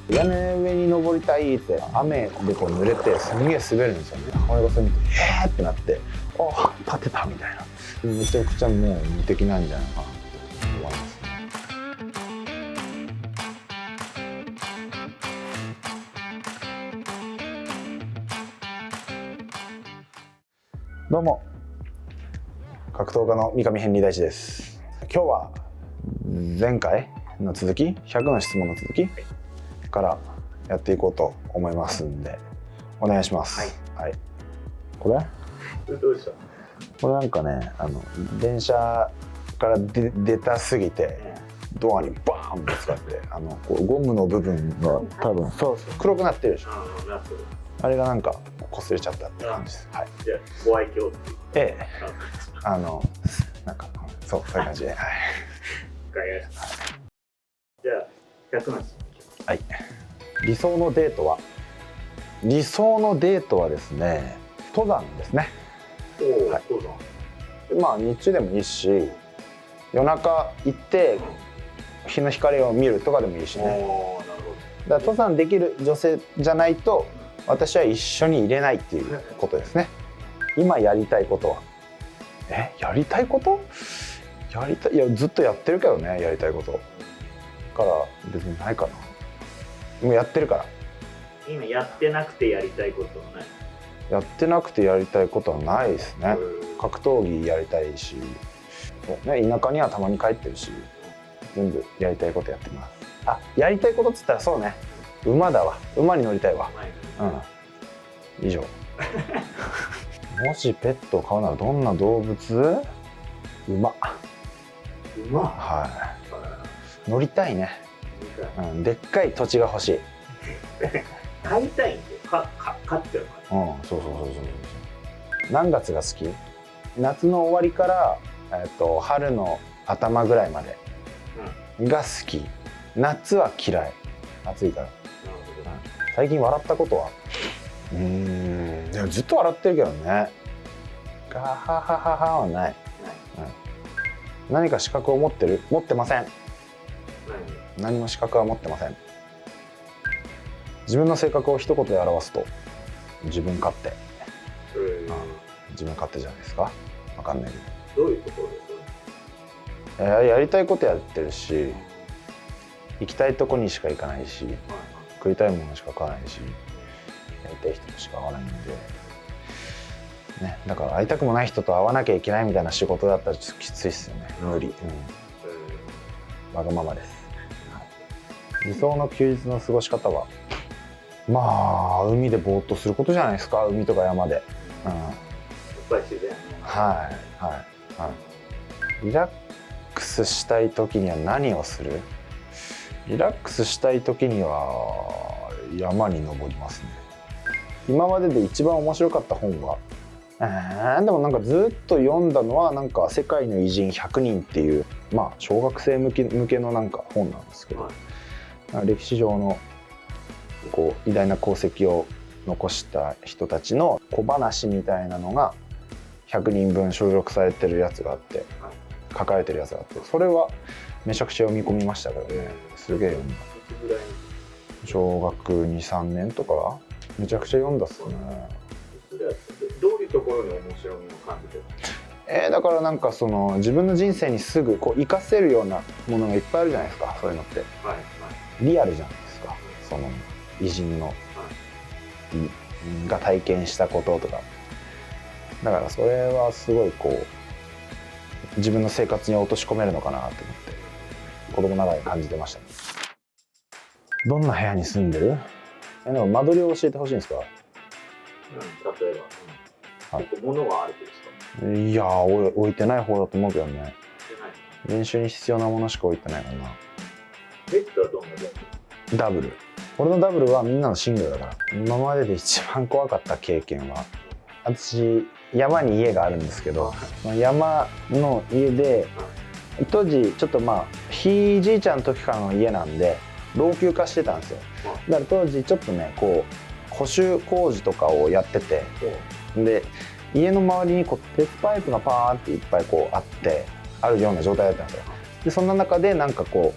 屋根上に登りたいって雨でこう濡れてすんげえ滑るんですよね。これがそれ見てってなってあ立てたみたいな、めちゃくちゃもう無敵なんじゃないかなと思いますね。どうも格闘家の三上ヘンリー大地です。今日は前回の続き、100の質問の続きからやっていこうと思いますんでお願いします。はい、これどうでした？これなんかね、電車から出たすぎてドアにバーンぶつかってこうゴムの部分が多分そう黒くなってるでしょ。あれがなんか擦れちゃったって感じです。はい。じゃあご愛嬌っていう。ええ。なんかそういう感じで。はい。わかりました。じゃあ100の質問。はい。理想のデートはですね、登山ですね。おお、はい、登山。まあ日中でもいいし、夜中行って日の光を見るとかでもいいしね。おお、なるほど。だから登山できる女性じゃないと私は一緒に入れないっていうことですね。今やりたいことはやりたいこといやずっとやってるけどね、やりたいことから別にないかな。もうやってるから。今やってなくてやりたいことはない？やってなくてやりたいことはないですね。格闘技やりたいし、ね、田舎にはたまに帰ってるし、全部やりたいことやってます。あ、やりたいことっつったらそうね、馬だわ。馬に乗りたいわ。うん、以上。もしペットを飼うならどんな動物？馬。馬？はい。乗りたいね。でっかい土地が欲しい。飼いたいんで、飼ってるから。そう。何月が好き？夏の終わりから、春の頭ぐらいまでが好き。夏は嫌い。暑いから。最近笑ったことは？でもずっと笑ってるけどね。ガハハハハはない。何か資格を持ってる？持ってません。何も資格は持ってません。自分の性格を一言で表すと自分勝手。自分勝手じゃないですか。わかんないけど。どういうところですか？やりたいことやってるし、行きたいとこにしか行かないし、食いたいものしか買わないし、やりたい人としか会わないんで、ね、だから会いたくもない人と会わなきゃいけないみたいな仕事だったらちょっときついっすよね。無理。わがままです。理想の休日の過ごし方は、まあ海でぼーっとすることじゃないですか。海とか山で。やっぱり自然。はい。リラックスしたい時には何をする？リラックスしたい時には山に登りますね。今までで一番面白かった本は、でもなんかずっと読んだのはなんか世界の偉人100人っていう、まあ小学生向けのなんか本なんですけど、歴史上のこう偉大な功績を残した人たちの小話みたいなのが100人分収録されてるやつがあって、書かれてるやつがあって、それはめちゃくちゃ読み込みましたけどね。すげえ読んだ。小学 2,3 年とかめちゃくちゃ読んだっすね。どういうところに面白みを感じてる？だからなんかその自分の人生にすぐこう活かせるようなものがいっぱいあるじゃないですか。そういうのってリアルじゃないですか。その偉人の、が体験したこととか、だからそれはすごいこう自分の生活に落とし込めるのかなと思って子供ながらに感じてましたね。どんな部屋に住んでる？でも間取りを教えてほしいんですか？例えば、結構物があるんですか？いやー、置いてない方だと思うけどね。練習に必要なものしか置いてないかな。ベッドはどんなベッド？ダブル。俺のダブルはみんなのシングルだから。今までで一番怖かった経験は、私山に家があるんですけど、山の家で当時ちょっとまあひいじいちゃんの時からの家なんで老朽化してたんですよ。だから当時ちょっとねこう補修工事とかをやってて、で家の周りにこう鉄パイプがパーっていっぱいこうあってあるような状態だったんですよ。でそんな中でなんかこ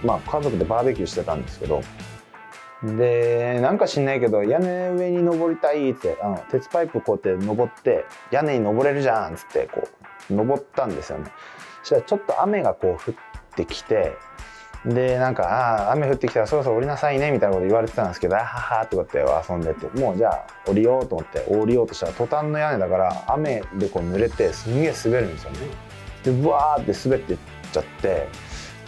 うまあ家族でバーベキューしてたんですけど、でなんか知んないけど屋根上に登りたいって鉄パイプこうやって登って屋根に登れるじゃんっつってこう登ったんですよね。そしたらちょっと雨がこう降ってきて、でなんか雨降ってきたらそろそろ降りなさいねみたいなこと言われてたんですけど、ははってこうやって遊んでて、もうじゃあ降りようと思って降りようとしたらトタンの屋根だから雨でこう濡れてすんげえ滑るんですよね。でブワーって滑っていっちゃって、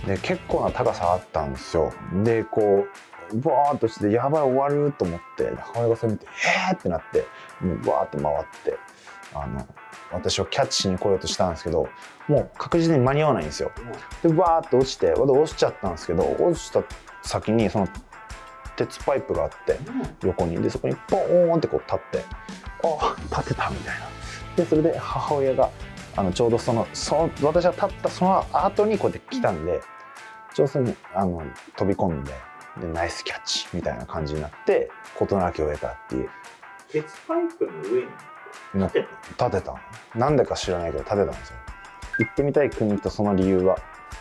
で結構な高さあったんですよ。でこうブワーっとしてやばい終わると思って母親がそれ見て「へーってなって、もうブワーって回って私をキャッチしに来ようとしたんですけど、もう確実に間に合わないんですよ。でバーッと落ちて落ちちゃったんですけど、落ちた先にその鉄パイプがあって横に、でそこにポーンってこう立って、立てたみたいな。でそれで母親がちょうどその私が立ったその後にこうやって来たんで、上手に飛び込んでナイスキャッチみたいな感じになって事なきを得たっていう。鉄パイプの上に立てた。なんでか知らないけど立てたんですよ。行ってみたい国とその理由は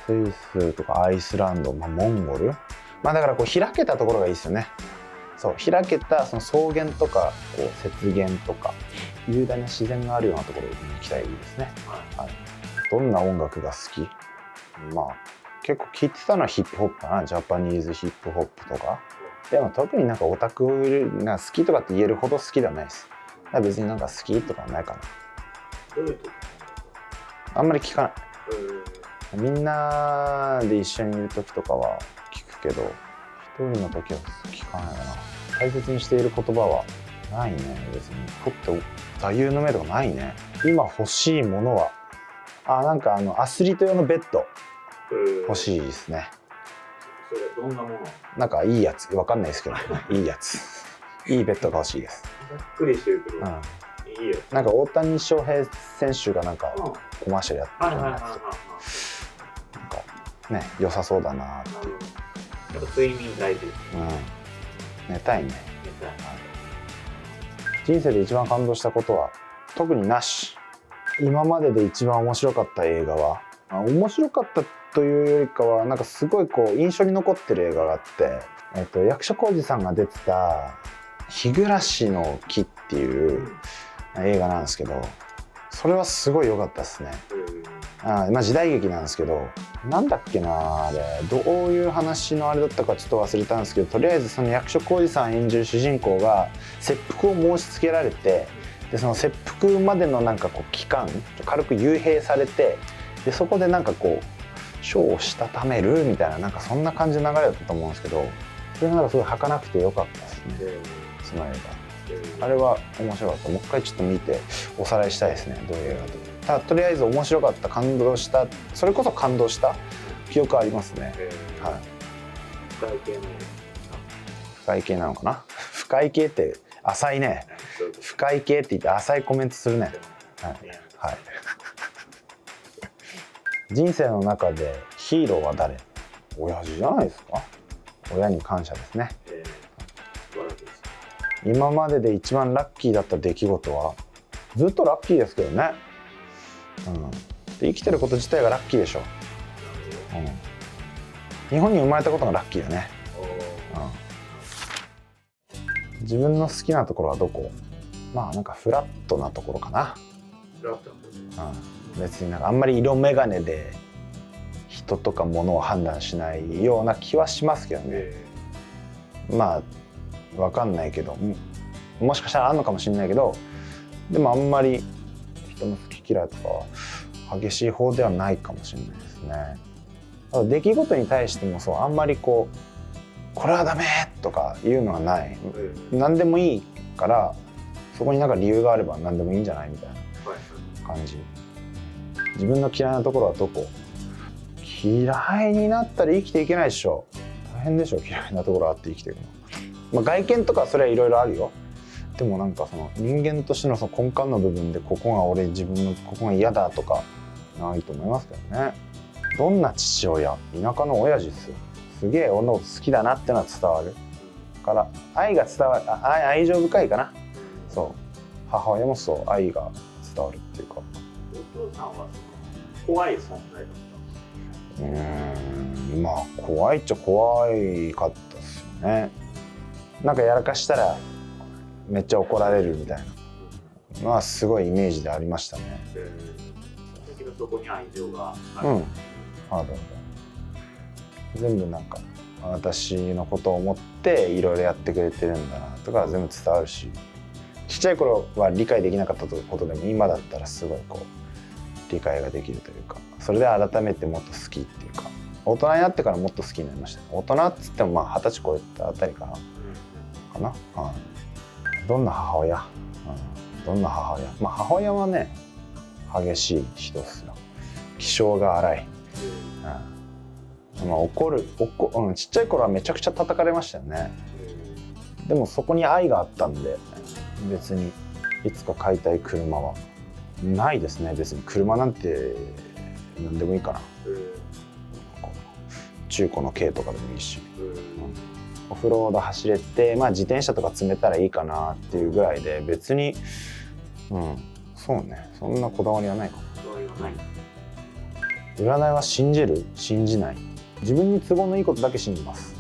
スイスとかアイスランド、モンゴル、だからこう開けたところがいいですよね。そう開けたその草原とかこう雪原とか雄大な自然があるようなところに行きたいですね。はい、どんな音楽が好き？結構聴いてたのはヒップホップかな。ジャパニーズヒップホップとか。でも特になんかオタクが好きとかって言えるほど好きではないです。別になんか好きとかはないかな。あんまり聞かない。みんなで一緒にいる時とかは聞くけど、一人の時は聞かないかな。大切にしている言葉はないね。別に取って座右の銘とかないね。今欲しいものはなんかアスリート用のベッド欲しいですね。それはどんなもの？なんかいいやつ、わかんないですけどいいやつ、いいベッドが欲しいです。ざっくりしてるけど、いいよ。なんか大谷翔平選手がなんかコマーシャルやってるじゃないですか。なんかね、良さそうだなっていう。やっぱ睡眠大事です。寝たいね。人生で一番感動したことは特になし。今までで一番面白かった映画は、面白かったというよりかはなんかすごいこう印象に残ってる映画があって、役所広司さんが出てた「日暮の木」っていう映画なんですけど、それはすごい良かったですね。時代劇なんですけど、なんだっけなあれ、どういう話のあれだったかちょっと忘れたんですけど、とりあえずその役所広司さん演じる主人公が切腹を申し付けられて、でその切腹までのなんかこう期間軽く幽閉されて、でそこでなんかこう書をしたためるみたいな、なんかそんな感じの流れだったと思うんですけど、それがなんかすごい儚くて良かったですね、その映画。あれは面白かった。もう一回ちょっと見ておさらいしたいですね、どういう映画と。とりあえず面白かった、感動した、それこそ感動した記憶ありますね。深い系の深い系なのかな。深い系って浅いね。深い系って言って浅いコメントするね。はい人生の中でヒーローは誰？親父じゃないですか。親に感謝ですね。今までで一番ラッキーだった出来事は、ずっとラッキーですけどね。で生きてること自体がラッキーでしょ。日本に生まれたことがラッキーだね。自分の好きなところはどこ？なんかフラットなところかな。別になんかあんまり色眼鏡で人とか物を判断しないような気はしますけどね。わかんないけど、もしかしたらあるのかもしれないけど、でもあんまり人の好き嫌いとかは激しい方ではないかもしれないですね。出来事に対してもそう、あんまりこれはダメとかいうのはない。何でもいいからそこになんか理由があれば何でもいいんじゃないみたいな感じ。自分の嫌いなところはどこ？嫌いになったら生きていけないでしょ。大変でしょ、嫌いなところあって生きていくの。外見とかそれはいろいろあるよ。でもなんかその人間としてのその根幹の部分でここが自分のここが嫌だとかないと思いますけどね。どんな父親？田舎の親父ですよ。すげえ俺のこと好きだなってのは伝わるから愛が伝わる、愛情深いかな。そう母親もそう愛が伝わるっていうか。お父さんは怖い存在だったんですか？怖いっちゃ怖いかったですよね。なんかやらかしたらめっちゃ怒られるみたいなのはすごいイメージでありましたね。だけどそこに愛情がある。うん。全部なんか私のことを思っていろいろやってくれてるんだなとか全部伝わるし、ちっちゃい頃は理解できなかったことでも今だったらすごいこう理解ができるというか、それで改めてもっと好きっていうか、大人になってからもっと好きになりました。大人っつってもまあ20歳超えたあたりかな、どんな母親、どんな母親、まあ母親はね激しい人っすよ。気性が荒い。まあちっちゃい頃はめちゃくちゃ叩かれましたよね。でもそこに愛があったんで、別にいつか買いたい車はないですね。別に車なんて何でもいいかな。中古の軽とかでもいいし、オフロード走れて、まあ、自転車とか積めたらいいかなっていうぐらいで、別にそうね、そんなこだわりはないかも。占いは信じる信じない、自分に都合のいいことだけ信じます。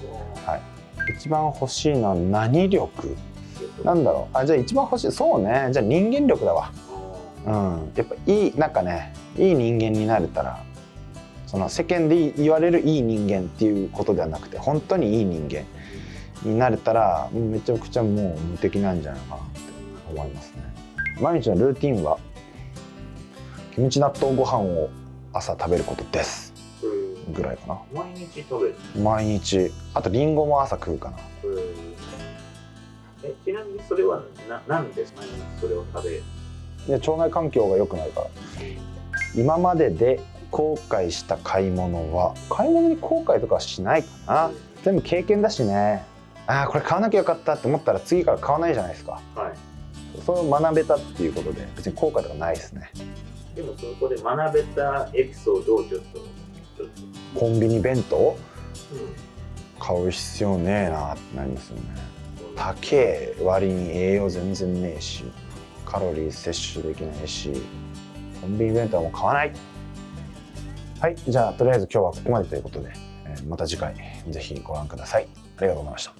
一番欲しいのは何力なんだろう。じゃあ一番欲しい、そうね、じゃあ人間力だわ。やっぱなんかね、いい人間になれたら、その世間で言われるいい人間っていうことではなくて、本当にいい人間になれたらめちゃくちゃもう無敵なんじゃないかなって思いますね。毎日のルーティンはキムチ納豆ご飯を朝食べることですぐらいかな。毎日食べる？毎日。あとリンゴも朝食うかな。ちなみにそれは何ですか？毎日それを食べる？腸内環境が良くなるから。今までで後悔した買い物は、買い物に後悔とかはしないかな。全部経験だしね。これ買わなきゃよかったって思ったら次から買わないじゃないですか。それを学べたっていうことで別に後悔とかないですね。でもそこで学べたエピソードをちょっとコンビニ弁当、買う必要ねえなってなりますよね。高え割に栄養全然ねえし、カロリー摂取できないし、コンビニ弁当はもう買わない。はい、じゃあとりあえず今日はここまでということで、また次回ぜひご覧ください。ありがとうございました。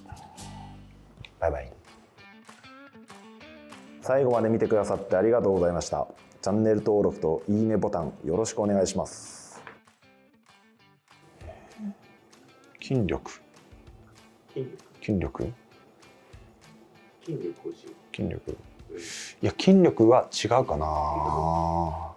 バイバイ。最後まで見てくださってありがとうございました。チャンネル登録といいねボタンよろしくお願いします。筋力いや、筋力は違うかな。